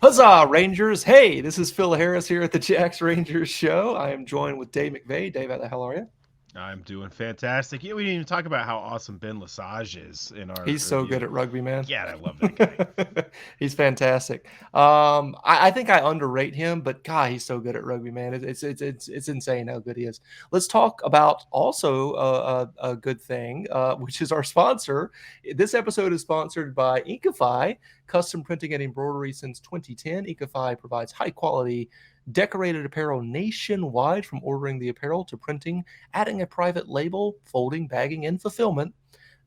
Huzzah, Rangers! Hey, this is Phil Harris here at the Jacks Rangers show. I am joined with Dave McVeigh. Dave, how the hell are you? I'm doing fantastic. Yeah, we didn't even talk about how awesome Ben Lesage is in our He's so good review. at rugby, man. God, I love that guy. He's fantastic. I think I underrate him, but God, he's so good at rugby, man. It's insane how good he is. Let's talk about also a good thing, which is our sponsor. This episode is sponsored by Inkify, custom printing and embroidery since 2010. Inkify provides high quality decorated apparel nationwide, from ordering the apparel to printing, adding a private label, folding, bagging, and fulfillment.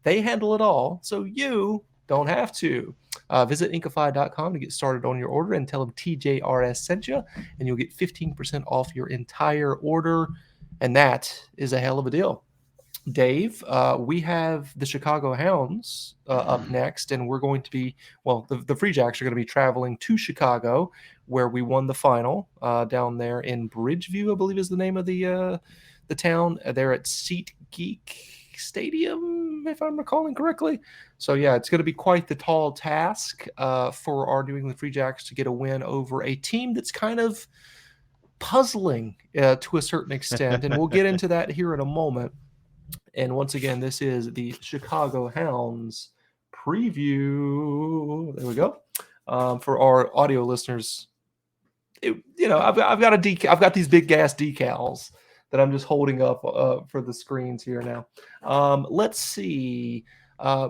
They handle it all, so you don't have to. Visit Inkify.com to get started on your order and tell them TJRS sent you, and you'll get 15% off your entire order. And that is a hell of a deal. Dave, we have the Chicago Hounds up next, and we're going to be, well, the Free Jacks are going to be traveling to Chicago, where we won the final down there in Bridgeview, I believe is the name of the town. They're at SeatGeek Stadium, if I'm recalling correctly. So yeah, it's going to be quite the tall task for our New England Free Jacks to get a win over a team that's kind of puzzling to a certain extent, and we'll get into that here in a moment. And once again, this is the Chicago Hounds preview. There we go. For our audio listeners, I've got I've got these big gas decals that I'm just holding up for the screens here now. Let's see.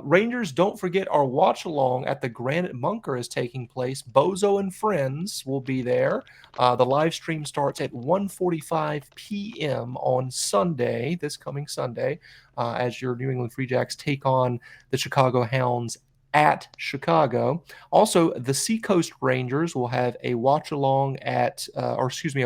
Rangers, don't forget our watch along at the Granite Bunker is taking place. Bozo and friends will be there. The live stream starts at 1:45 p.m. on Sunday, this coming Sunday, as your New England Free Jacks take on the Chicago Hounds at Chicago. Also, the Seacoast Rangers will have a watch along at, a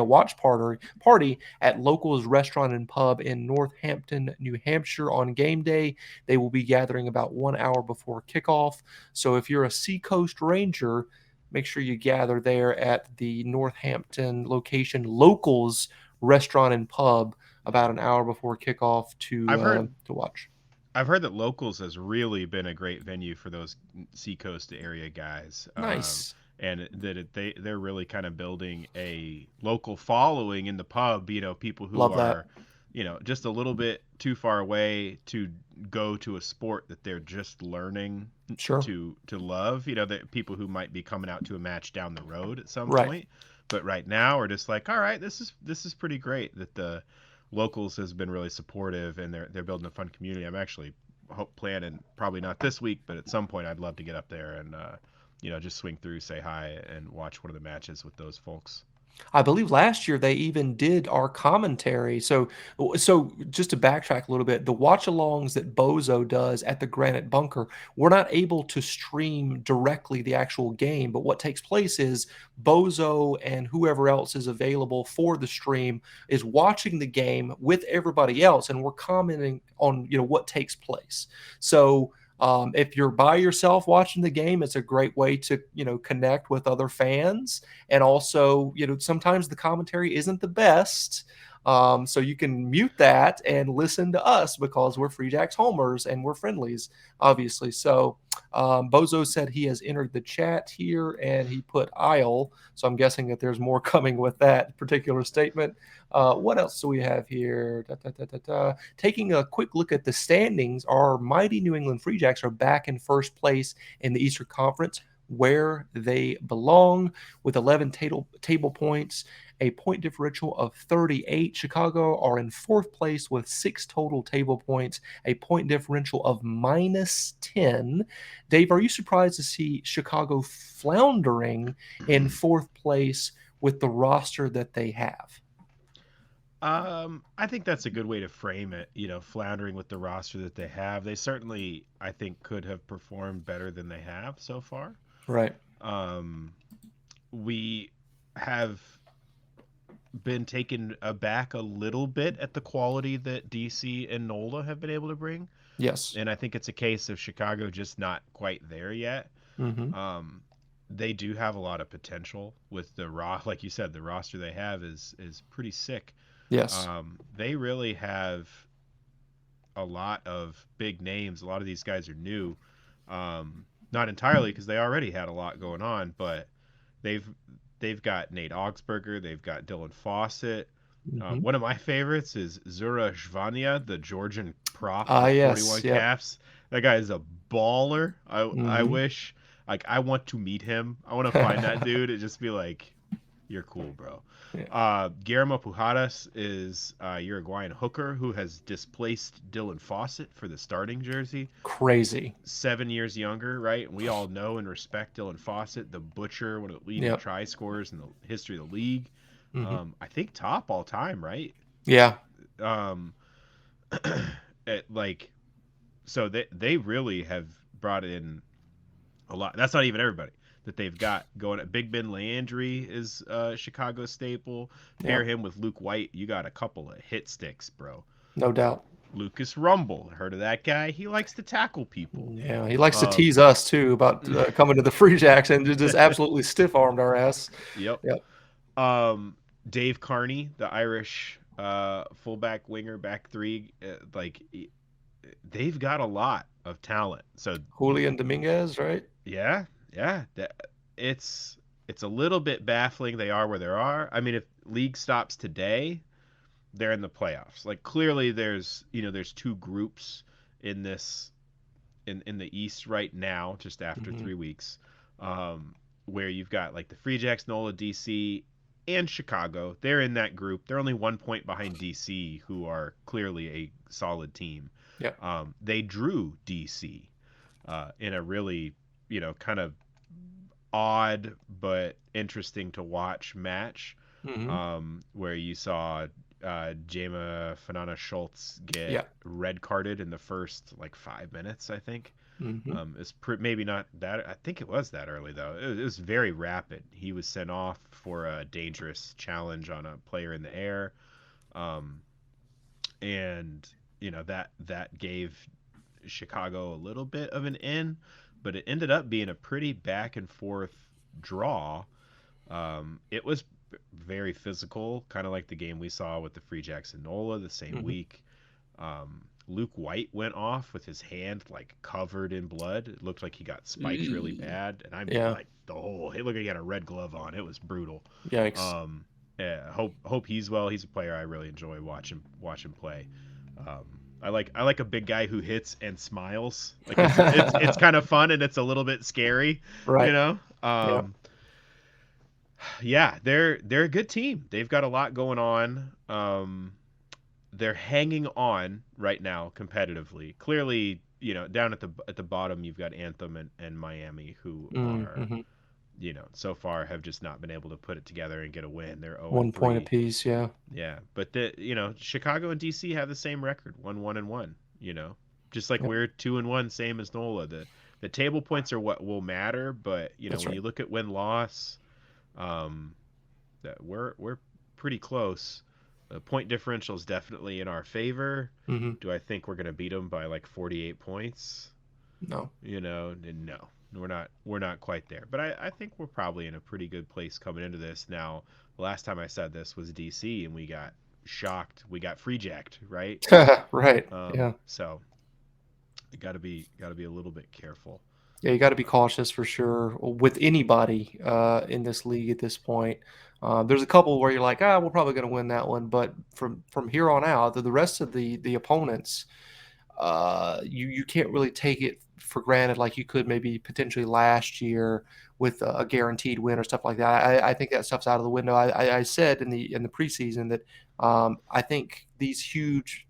watch party at Locals Restaurant and Pub in Northampton, New Hampshire on game day. They will be gathering about 1 hour before kickoff. So if you're a Seacoast Ranger, make sure you gather there at the Northampton location Locals Restaurant and Pub about an hour before kickoff I've heard to watch. I've heard that Locals has really been a great venue for those Seacoast area guys, Nice. and they're really kind of building a local following in the pub. People who Love that. are, just a little bit too far away to go to a sport that they're just learning Sure. to love. That people who might be coming out to a match down the road at some Right. point, but right now are just like, all right, this is pretty great that the Locals has been really supportive, and they're building a fun community. I'm actually planning, probably not this week, but at some point I'd love to get up there and just swing through, say hi, and watch one of the matches with those folks. I believe last year they even did our commentary. So just to backtrack a little bit, the watch-alongs that Bozo does at the Granite Bunker, we're not able to stream directly the actual game, but what takes place is Bozo and whoever else is available for the stream is watching the game with everybody else, and we're commenting on what takes place. So if you're by yourself watching the game, it's a great way to connect with other fans, and also sometimes the commentary isn't the best. So you can mute that and listen to us because we're Free Jacks homers and we're friendlies, obviously. So Bozo said he has entered the chat here and he put aisle. So I'm guessing that there's more coming with that particular statement. What else do we have here? Taking a quick look at the standings, our mighty New England Free Jacks are back in first place in the Eastern Conference, where they belong, with 11 table points, a point differential of 38. Chicago are in fourth place with 6 total table points, a point differential of -10. Dave, are you surprised to see Chicago floundering in fourth place with the roster that they have? I think that's a good way to frame it. Floundering with the roster that they have, they certainly, I think, could have performed better than they have so far. Right. Um, we have been taken aback a little bit at the quality that DC and NOLA have been able to bring. Yes. And I think it's a case of Chicago just not quite there yet. Mm-hmm. Um, they do have a lot of potential with like you said, the roster they have is pretty sick. Yes. They really have a lot of big names. A lot of these guys are new. Not entirely because they already had a lot going on, but they've they've got Nate Augsburger, they've got Dylan Fawcett. Mhm. One of my favorites is Zura Zvania, the Georgian prop Ah, with yes, 41 yep. caps. That guy is a baller. I Mhm. wish, like, I want to meet him. I want to find that dude and just be like, you're cool, bro. Yeah, Guillermo Pujadas is a Uruguayan hooker who has displaced Dylan Fawcett for the starting jersey. crazy. 7 years younger, right? And we all know and respect Dylan Fawcett, the butcher, one of the leading Yep. try scorers in the history of the league. Mhm. I think top all time, right? Yeah. Um, like so they really have brought in a lot. That's not even everybody that they've got going. Big Ben Landry is Chicago staple. Pair Yep. him with Luke White, you got a couple of hit sticks, bro. No doubt. Lucas Rumble, heard of that guy? He likes to tackle people. Yeah, he likes to Um, tease us too about, coming to the Free Jacks and just absolutely stiff-armed our ass. yep. Yep. Um, Dave Carney, the Irish fullback winger, back three, they've got a lot of talent. So Julian Dominguez, right? yeah, yeah, it's it's a little bit baffling they are where they are. I mean, if league stops today, they're in the playoffs. Like clearly, there's two groups in this in the East right now, just after Mhm. 3 weeks, um, where you've got like the Free Jacks, NOLA, DC, and Chicago. They're in that group. They're only 1 point behind DC, who are clearly a solid team. Yep. They drew DC in a really, kind of odd but interesting to watch match, Mhm. where you saw Jama Fanana Schultz get Yeah. red carded in the first like 5 minutes, I think. Mhm. Maybe not that. I think it was that early though. It was very rapid. He was sent off for a dangerous challenge on a player in the air, um, and that gave Chicago a little bit of an in, but it ended up being a pretty back and forth draw. It was very physical, kind of like the game we saw with the Free Jacks and Nola the same Mhm. week. Luke White went off with his hand like covered in blood. It looked like he got spiked really Eee. bad, and I mean Yeah. like the whole. Hey, look, he had a red glove on. It was brutal. Yikes. Um, yeah, hope he's well. He's a player I really enjoy watching play. Um, I like a big guy who hits and smiles. Like it's kind of fun and it's a little bit scary, you Right. know. Yeah. Yeah, they're a good team. They've got a lot going on. They're hanging on right now competitively. Clearly, down at the bottom, you've got Anthem and Miami, who are, Mhm. so far have just not been able to put it together and get a win. They're 0 and 1 point 3. apiece, yeah. Yeah, but Chicago and DC have the same record, 1-1-1. Just like Yep. we're 2-1, same as NOLA. The table points are what will matter, but That's when right. you look at win loss, um, that we're pretty close. The point differential is definitely in our favor. Mhm. Do I think we're gonna beat them by like 48 points? No. No, we're not quite there. But I think we're probably in a pretty good place coming into this. Now, the last time I said this was DC, and we got shocked. We got free jacked, right? Right. Yeah. So got to be a little bit careful. Yeah, you gotta be Uh, cautious for sure with anybody, in this league at this point. There's a couple where you're like, "Ah, we're probably gonna win that one," but from here on out, the rest of the opponents, you can't really take it for granted like you could maybe potentially last year with a guaranteed win or stuff like that. I think that stuff's out of the window. I said in the preseason that, I think these huge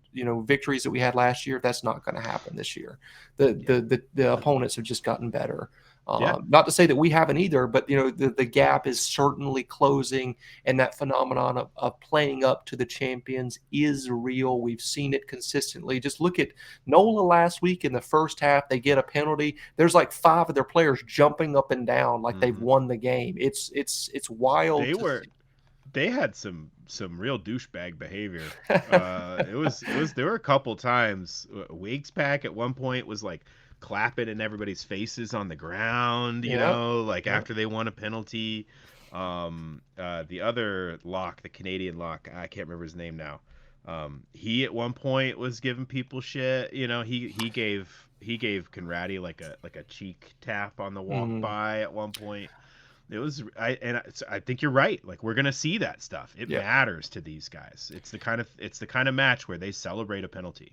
victories that we had last year, that's not going to happen this year. The, yeah, the the the opponents have just gotten better. yeah. Not to say that we haven't either, but the gap is certainly closing, and that phenomenon of playing up to the champions is real. We've seen it consistently. Just look at NOLA last week in the first half. They get a penalty. There's like five of their players jumping up and down like they've hmm won the game. It's wild They to were see. they had some real douchebag behavior. It was there were a couple times Wigs Pack at one point was like clapping in everybody's faces on the ground, Yeah, like yeah. after they won a penalty. The other lock, the Canadian lock, I can't remember his name now. He at one point was giving people shit. He gave Conradi like a cheek tap on the walk Mm, by at one point. It was I think you're right. Like we're gonna see that stuff. It Yeah. matters to these guys. It's the kind of match where they celebrate a penalty.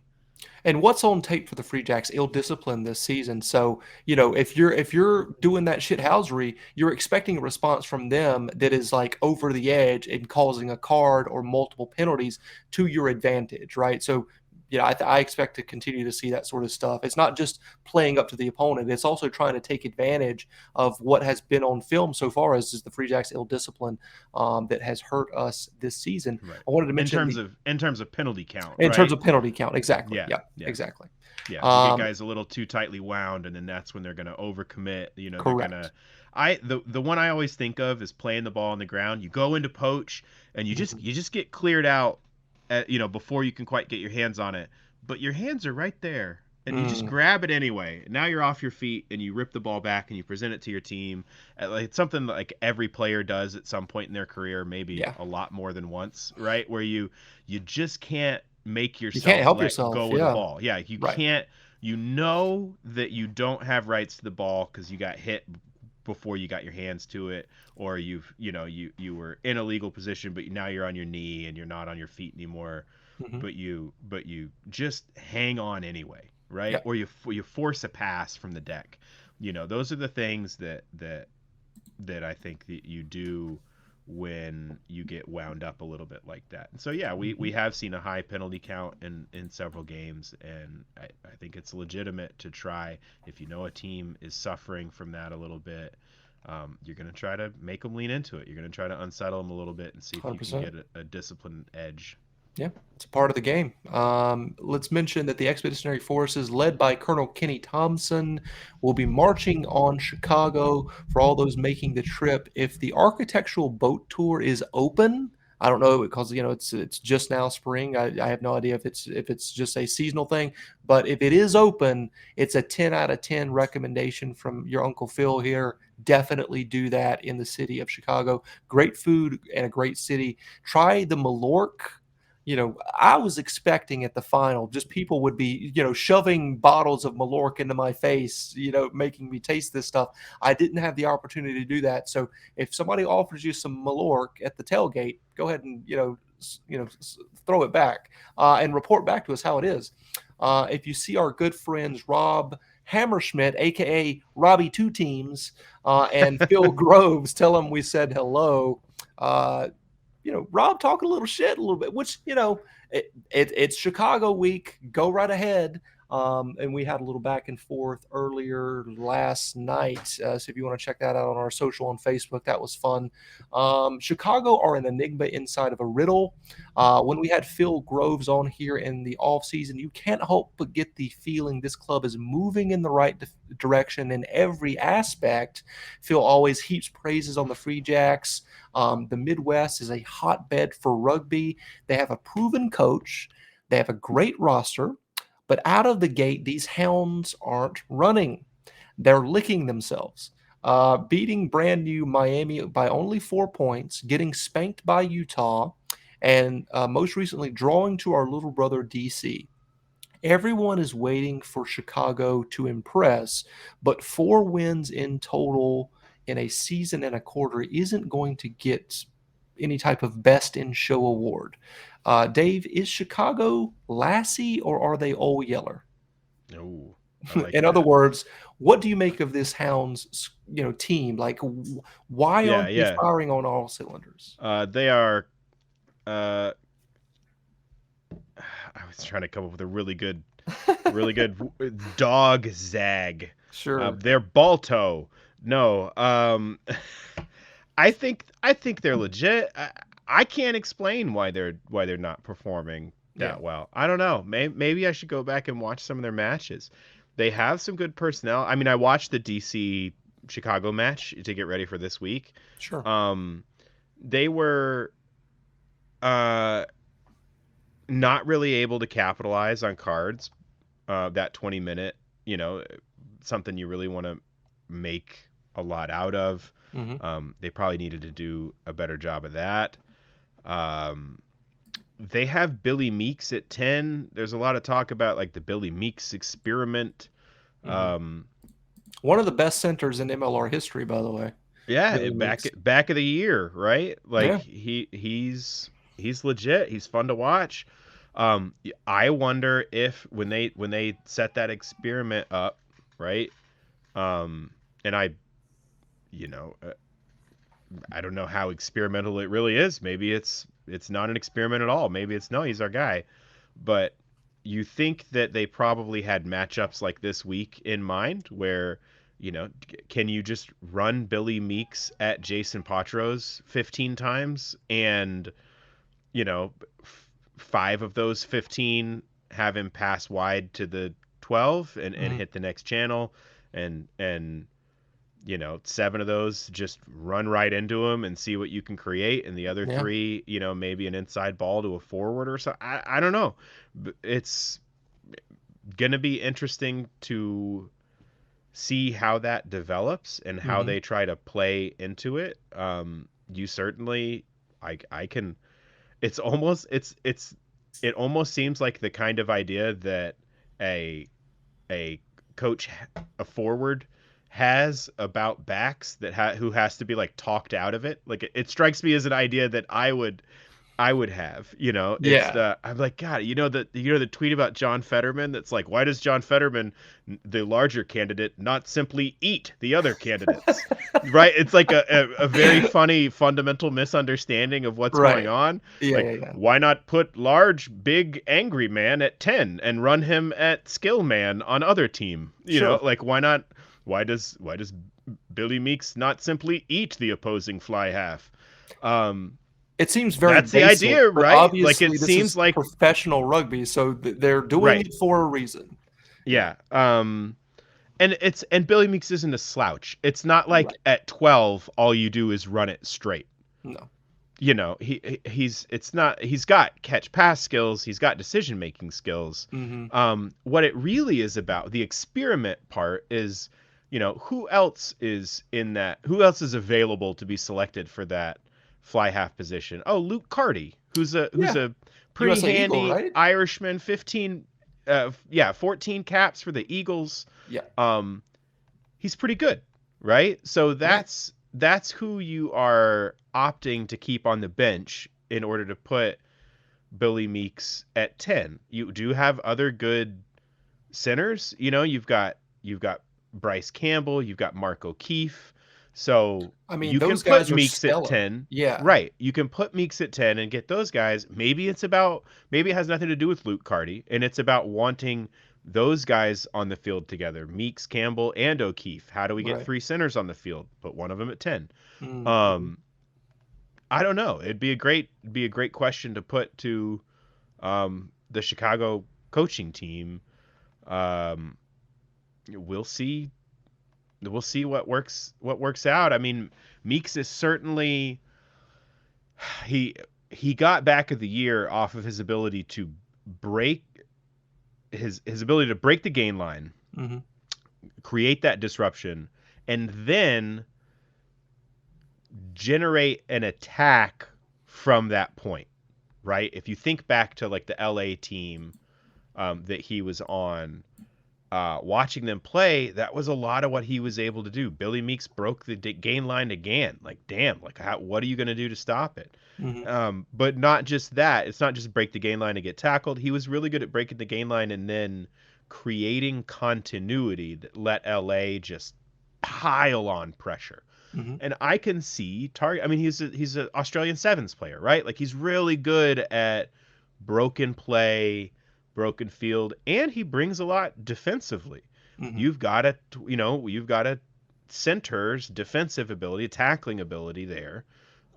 And what's on tape for the Free Jacks? Ill discipline this season. So if you're doing that shithousery, you're expecting a response from them that is like over the edge and causing a card or multiple penalties to your advantage, right? So I expect to continue to see that sort of stuff. It's not just playing up to the opponent; it's also trying to take advantage of what has been on film so far as the Free Jacks' ill discipline that has hurt us this season. Right. I wanted to mention In terms of penalty count, in terms right? of penalty count, exactly. Yeah, Yeah, yeah. exactly. Yeah, you get Um, guys a little too tightly wound, and then that's when they're going to overcommit. They're gonna. Correct. The one I always think of is playing the ball on the ground. You go into poach, and Mhm. you just get cleared out, before you can quite get your hands on it. But your hands are right there, and you just Mm, grab it anyway. Now you're off your feet, and you rip the ball back, and you present it to your team. Like it's something like every player does at some point in their career, maybe yeah. a lot more than once, right? Where you just can't make You can't yourself help let yourself. go of the Yeah. ball. Yeah, you Right. can't. You know that you don't have rights to the ball because you got hit before you got your hands to it, or you were in a legal position, but now you're on your knee and you're not on your feet anymore. Hmm. But you just hang on anyway, right? Yeah. Or you force a pass from the deck. Those are the things that I think that you do when you get wound up a little bit like that. And so yeah, we Hmm. have seen a high penalty count in several games, and I think it's legitimate to try if you know a team is suffering from that a little bit. You're going to try to make them lean into it. You're going to try to unsettle them a little bit and see if you can 100%. get a disciplined edge. Yeah, it's a part of the game. Let's mention that the Expeditionary Forces, led by Colonel Kenny Thompson, will be marching on Chicago for all those making the trip. If the architectural boat tour is open, I don't know because it's just now spring. I have no idea if it's just a seasonal thing, but if it is open, it's a 10 out of 10 recommendation from your Uncle Phil here. Definitely do that in the city of Chicago. Great food and a great city. Try the Malork. I was expecting at the final just people would be, shoving bottles of Malork into my face, making me taste this stuff. I didn't have the opportunity to do that. So if somebody offers you some Malork at the tailgate, go ahead and, throw it back and report back to us how it is. If you see our good friends Rob Hammerschmidt, aka Robbie Two Teams, and Phil Groves, tell them we said hello. Uh, Rob talking a little shit a little bit, which, it's Chicago week. Go right ahead. And we had a little back and forth earlier last night. So if you want to check that out on our social on Facebook, that was fun. Chicago are an enigma inside of a riddle. When we had Phil Groves on here in the off season, you can't help but get the feeling this club is moving in the right direction in every aspect. Phil always heaps praises on the Free Jacks. The Midwest is a hotbed for rugby. They have a proven coach. They have a great roster. But out of the gate, these Hounds aren't running. They're licking themselves. Beating brand new Miami by only 4 points, getting spanked by Utah, and most recently drawing to our little brother DC. Everyone is waiting for Chicago to impress, but 4 wins in total in a season and a quarter isn't going to get any type of best in show award. Dave, is Chicago Lassie or are they Old Yeller? Oh, I like In other that. words, what do you make of this Hounds, team? Like, why Yeah, aren't they yeah. firing on all cylinders? They are. Uh, I was trying to come up with a really good dog zag. Sure. They're Balto. No, I think they're legit. I can't explain why they're not performing Yeah. that well. I don't know. Maybe I should go back and watch some of their matches. They have some good personnel. I mean, I watched the DC Chicago match to get ready for this week. Sure. Um, they were uh not really able to capitalize on cards. That 20 minute, you know, something you really want to make a lot out of. Hmm. They probably needed to do a better job of that. Um, they have Billy Meeks at 10. There's a lot of talk about like the Billy Meeks experiment. Hmm. Um, One of the best centers in MLR history, by the way. Yeah, Billy Meeks. back of the year, right? Like Yeah. he's legit. He's fun to watch. I wonder if when they set that experiment up, right? Um, and you know, I don't know how experimental it really is. Maybe it's not an experiment at all. Maybe it's no, he's our guy. But you think that they probably had matchups like this week in mind where, can you just run Billy Meeks at Jason Patros 15 times and, you know, 5 of those 15 have him pass wide to the 12 and Hmm. hit the next channel and 7 of those just run right into him and see what you can create, and the other Yeah. three, maybe an inside ball to a forward or so. I don't know. It's gonna be interesting to see how that develops and how Hmm. they try to play into it. You certainly, I can. It almost seems like the kind of idea that a a coach, a forward, has about backs who has to be like talked out of it. Like it strikes me as an idea that I would have. It's Yeah. the I'm like, God, the tweet about John Fetterman that's like, why does John Fetterman, the larger candidate, not simply eat the other candidates? Right? It's like a very funny fundamental misunderstanding of what's going Right. on. Yeah, Like, yeah, yeah. why not put large, big, angry man at 10 and run him at skill man on other team? Sure. Like, why not? Why does Billy Meeks not simply eat the opposing fly half? Um, It seems very that's the basic, idea, but right? Like it obviously this seems is like professional rugby, so they're doing right. it for a reason. Yeah. Yeah. And Billy Meeks isn't a slouch. It's not like Right. at 12 all you do is run it straight. No. He's got catch pass skills, he's got decision making skills. Hmm. What it really is about, the experiment part is, who else is available to be selected for that fly half position? Oh, Luke Carty, who's Yeah. a pretty USA Eagle, handy right? Irishman, 14 caps for the Eagles. Yeah. Um, he's pretty good, right? So Right. that's who you are opting to keep on the bench in order to put Billy Meeks at 10. You do have other good centers. You've got Bryce Campbell, you've got Mark O'Keefe. So I mean, you can those put guys are Meeks at stellar. 10. Yeah. Right. You can put Meeks at 10 and get those guys. Maybe it has nothing to do with Luke Carty, and it's about wanting those guys on the field together. Meeks, Campbell, and O'Keefe. How do we get Right. 3 centers on the field? Put one of them at 10. Hmm. Um, I don't know. It'd be a great question to put to the Chicago coaching team. Um, we'll see. We'll see what works out. I mean, Meeks is certainly he he got back of the year off of his ability to break his ability to break the gain line, Hmm. create that disruption, and then generate an attack from that point, right? If you think back to like the LA team that he was on, watching them play, that was a lot of what he was able to do. Billy Meeks broke the gain line again. Like, damn, like what are you going to do to stop it? Hmm. But not just that. It's not just break the gain line and get tackled. He was really good at breaking the gain line and then creating continuity that let LA just pile on pressure. Hmm. And I can see target. I mean, he's an Australian sevens player, right? Like he's really good at broken play, broken field, and he brings a lot defensively. Hmm. You've got a center's defensive ability, tackling ability there.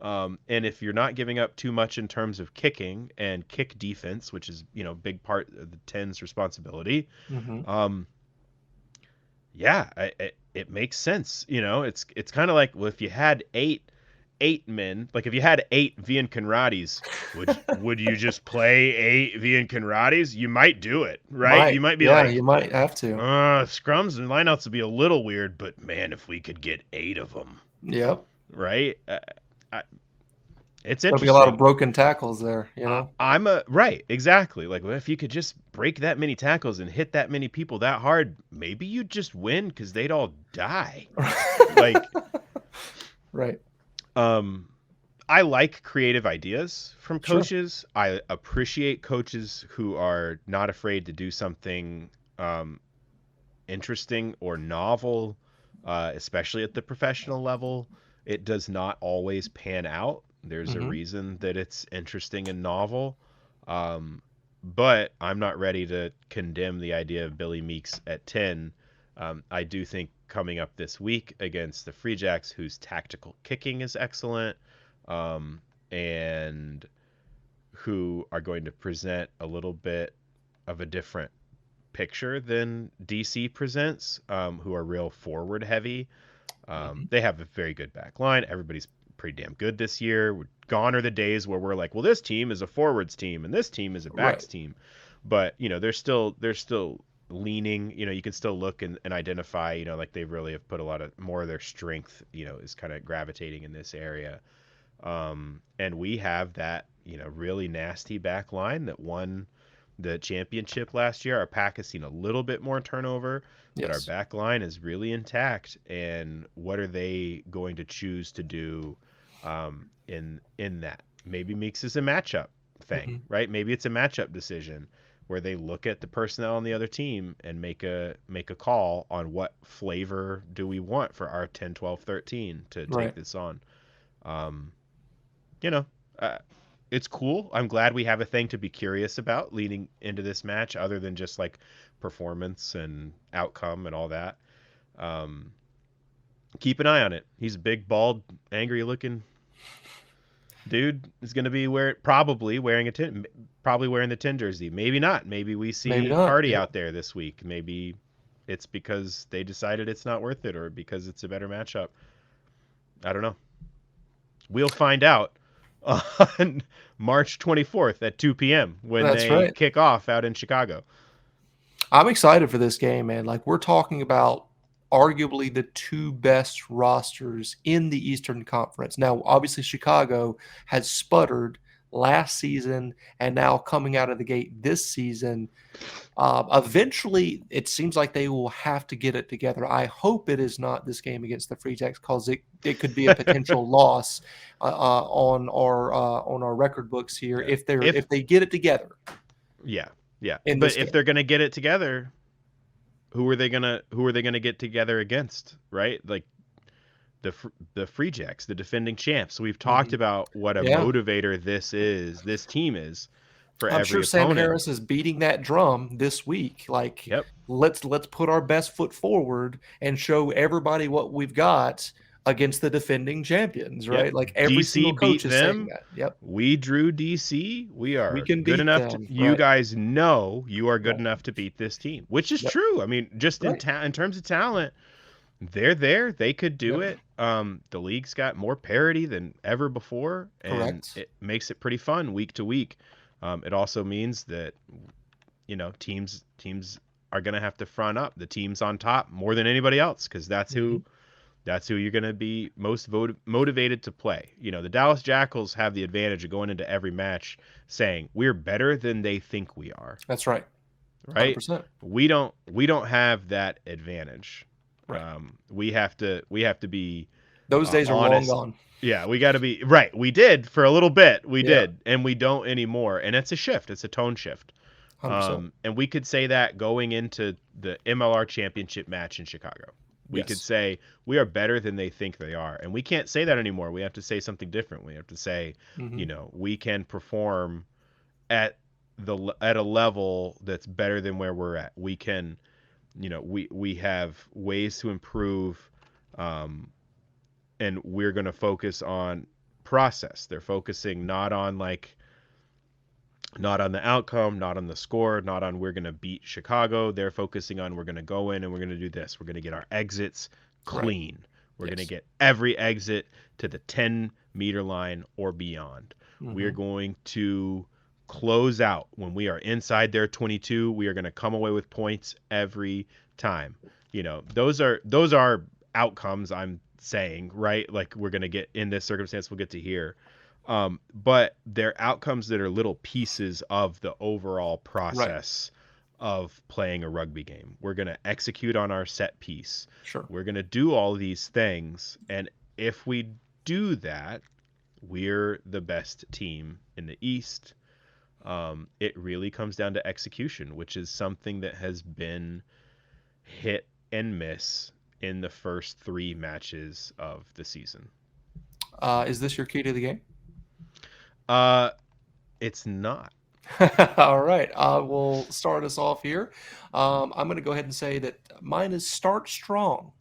And if you're not giving up too much in terms of kicking and kick defense, which is big part of the 10's responsibility, Hmm. um, yeah, it makes sense. It's kind of like, well, if you had eight men, like if you had 8 Vian Conradis, would you just play 8 Vian Conradis? You might do it, right? You Might. might be Yeah, like, you might have to. scrums and lineouts would be a little weird, but man, if we could get 8 of them, Yep. right? I, it's There'll be a lot of interesting. broken tackles there, you know? I'm a right, exactly. Like, well, if you could just break that many tackles and hit that many people that hard, maybe you'd just win because they'd all die. Like, Right. Um, I like creative ideas from Sure. coaches. I appreciate coaches who are not afraid to do something um, interesting or novel, especially at the professional level. It does not always pan out. There's a Hmm. reason that it's interesting and novel. Um, but I'm not ready to condemn the idea of Billy Meeks at 10. I do think coming up this week against the Free Jacks, whose tactical kicking is excellent, and who are going to present a little bit of a different picture than DC presents, who are real forward heavy. Hmm. They have a very good back line. Everybody's pretty damn good this year. Gone are the days where we're like, well, this team is a forwards team and this team is a backs Right. team. But, they're still leaning, you can still look and identify, like they really have put a lot of more of their strength, is kind of gravitating in this area. And we have that, really nasty back line that won the championship last year. Our pack has seen a little bit more turnover, but our Yes. back line is really intact. And what are they going to choose to do in that? Maybe Meeks is a matchup thing, Hmm. right? Maybe it's a matchup decision where they look at the personnel on the other team and make a call on what flavor do we want for our 10, 12, 13 to take Right. this on. Um, you know, uh, it's cool. I'm glad we have a thing to be curious about leading into this match, other than just like performance and outcome and all that. Um, keep an eye on it. He's a big, bald, angry-looking dude. Is going to be probably wearing the 10 jersey. Maybe not. Maybe we Maybe see not. Hardy Yeah. out there this week. Maybe it's because they decided it's not worth it, or because it's a better matchup. I don't know. We'll find out on March 24th at 2 p.m. when That's they right. kick off out in Chicago. I'm excited for this game, man. Like we're talking about arguably the two best rosters in the Eastern Conference. Now, obviously Chicago has sputtered last season and now coming out of the gate this season. Eventually, it seems like they will have to get it together. I hope it is not this game against the Free Jacks because it could be a potential loss on our record books here Yeah. if they get it together Yeah. Yeah. in But this if game. they're going to get it together, who are they going to get together against, right? Like the Free Jacks, the defending champs. We've talked Mhm. about what a Yeah. motivator this team is for I'm every sure Sam opponent. Harris is beating that drum this week. Like, Yep. let's put our best foot forward and show everybody what we've got against the defending champions, Yep. right? Like every DC single coach beat is saying them. that. Yep. We drew DC. We We are can good beat enough to. them. You Right. guys know you are good Right. enough to beat this team, which is Yep. true. I mean, just Right. in terms of talent, they're there. They could do Yep. it. The league's got more parity than ever before, and Correct. it makes it pretty fun week to week. It also means that teams are going to have to front up the teams on top more than anybody else, because Mhm. that's who you're going to be most motivated to play. The Dallas Jackals have the advantage of going into every match saying we're better than they think we are, That's right. right? 100%. We don't have that advantage. Right. We have to be Those days are long honest. gone. Yeah, we got to be right. We did for a little bit. We Yeah. did, and we don't anymore. And it's a shift. It's a tone shift. 100%. And we could say that going into the MLR championship match in Chicago. We could Yes. say we are better than they think they are. And we can't say that anymore. We have to say something different. We have to say, Mhm. we can perform at at a level that's better than where we're at. We can, we have ways to improve, um, and we're going to focus on process. They're focusing not on the outcome, not on the score, not on we're going to beat Chicago. They're focusing on we're going to go in and we're going to do this. We're going to get our exits Right. clean. We're going to Yes. get every exit to the 10-meter line or beyond. We're Mhm. going to close out when we are inside their 22. We are going to come away with points every time. Those are outcomes I'm saying, right? Like we're going to get in this circumstance, we'll get to here. But they're outcomes that are little pieces of the overall Right. process of playing a rugby game. We're going to execute on our set piece. Sure. We're going to do all these things. And if we do that, we're the best team in the East. It really comes down to execution, which is something that has been hit and miss in the first 3 matches of the season. Is this your key to the game? Uh, it's not. All right, I will start us off here. I'm going to go ahead and say that mine is start strong.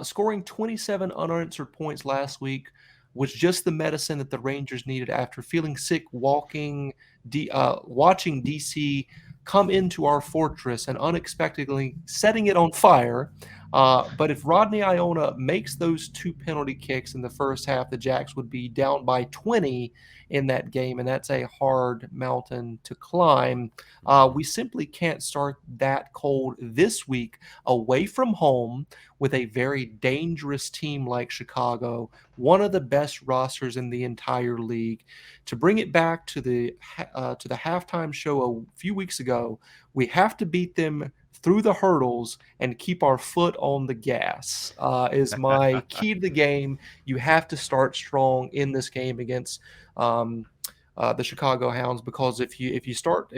Scoring 27 unanswered points last week was just the medicine that the Rangers needed after feeling sick watching DC come into our fortress and unexpectedly setting it on fire. But if Rodney Iona makes those 2 penalty kicks in the first half, the Jacks would be down by 20 in that game, and that's a hard mountain to climb. We simply can't start that cold this week away from home with a very dangerous team like Chicago, one of the best rosters in the entire league. To bring it back to the halftime show a few weeks ago, we have to beat them through the hurdles and keep our foot on the gas. Is my key to the game. You have to start strong in this game against um, the Chicago Hounds, because if you start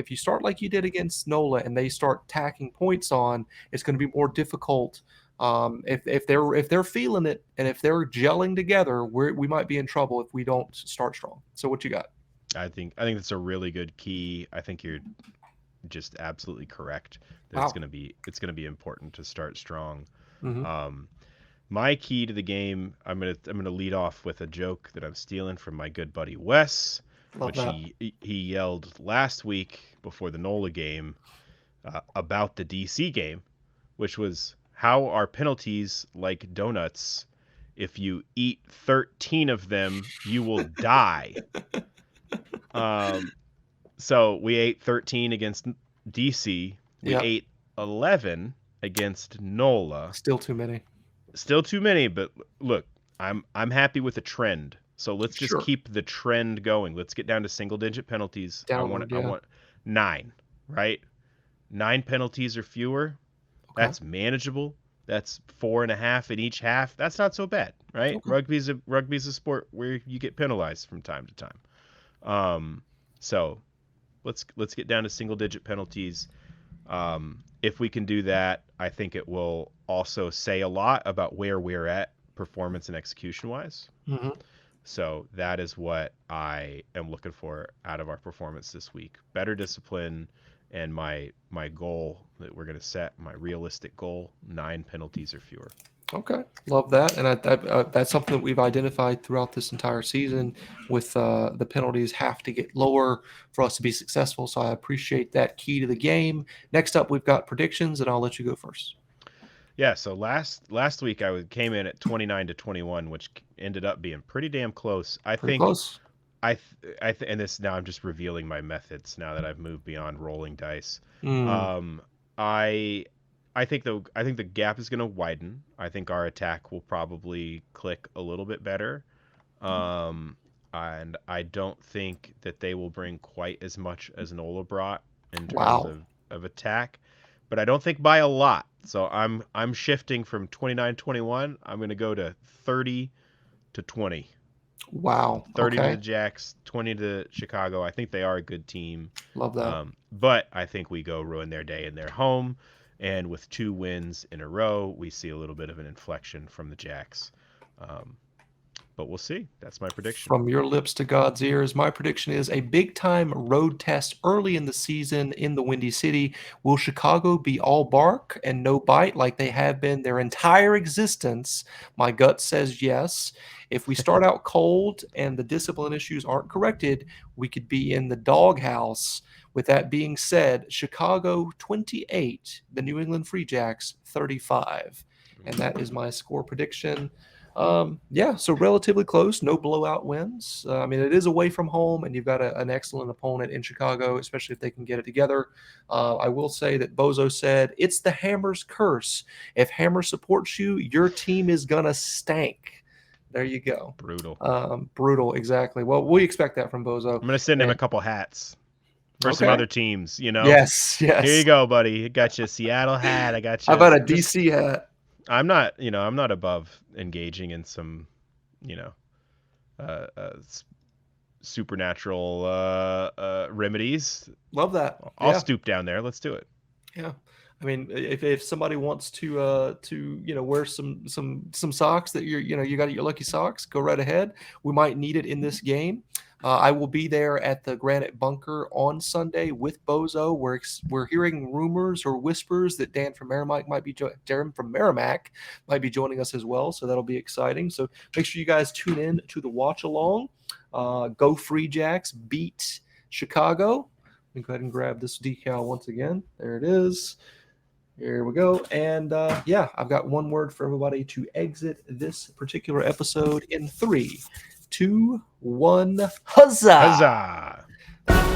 like you did against NOLA and they start tacking points on, it's going to be more difficult. If they're feeling it and if they're gelling together, we might be in trouble if we don't start strong. So what you got? I think that's a really good key. I think you're just absolutely correct that Wow. it's gonna be important to start strong. Hmm. Um, my key to the game, I'm gonna lead off with a joke that I'm stealing from my good buddy Wes, Love which that. he yelled last week before the NOLA game about the DC game, which was, how are penalties like donuts? If you eat 13 of them, you will die. Um, so we ate 13 against DC. We Yep. ate 11 against NOLA. Still too many. Still too many, but look, I'm happy with the trend. So let's just Sure. keep the trend going. Let's get down to single digit penalties. I want Downward. I Yeah. want 9, right? 9 penalties or fewer. Okay. That's manageable. That's 4.5 in each half. That's not so bad, right? Okay. Rugby's a sport where you get penalized from time to time. Um, so let's get down to single digit penalties. If we can do that, I think it will also say a lot about where we're at performance and execution wise. Hmm. So that is what I am looking for out of our performance this week. Better discipline, and my goal that we're going to set, my realistic goal, 9 penalties or fewer. Okay, love that, and that's something that we've identified throughout this entire season. With the penalties have to get lower for us to be successful. So I appreciate that key to the game. Next up, we've got predictions, and I'll let you go first. Yeah, so last week came in at 29-21, which ended up being pretty damn close. I Pretty think close. and this, now I'm just revealing my methods now that I've moved beyond rolling dice. Mm, Um, I I think the gap is going to widen. I think our attack will probably click a little bit better. Um, and I don't think that they will bring quite as much as Nola brought in terms wow, of attack, but I don't think by a lot. So I'm shifting from 29-21. I'm going to go to 30-20. wow. 30 to the Okay, Jacks, 20 to Chicago. I think they are a good team. love that. But I think we go ruin their day in their home. And with 2 wins in a row, we see a little bit of an inflection from the Jacks. Um, but we'll see. That's my prediction. From your lips to God's ears, my prediction is a big time road test early in the season in the Windy City. Will Chicago be all bark and no bite like they have been their entire existence? My gut says yes. If we start out cold and the discipline issues aren't corrected, we could be in the doghouse. With that being said, Chicago 28, the New England Free Jacks 35. And that is my score prediction. Yeah, so relatively close, no blowout wins. I mean, it is away from home, and you've got an excellent opponent in Chicago, especially if they can get it together. I will say that Bozo said it's the Hammer's curse. If Hammer supports you, your team is gonna stank. There you go. Brutal. Brutal, exactly. Well, we expect that from Bozo. I'm going to send him a And couple hats for some okay, other teams, you know? yes, Here you yes. go, buddy. I got you a Seattle hat. I got How you about a just DC hat? I'm not above engaging in some, uh, uh, supernatural remedies, Love that. I'll Yeah. stoop down there. Let's do it. Yeah. I mean, if somebody wants to wear some socks that you got your lucky socks, go right ahead. We might need it in this game. I will be there at the Granite Bunker on Sunday with Bozo. We're hearing rumors or whispers that Darren from Merrimack might be joining us as well. So that'll be exciting. So make sure you guys tune in to the watch along. Go Free Jacks, beat Chicago. Let me go ahead and grab this decal once again. There it is. Here we go. And yeah, I've got one word for everybody to exit this particular episode in 3, 2, 1. Huzzah! Huzzah!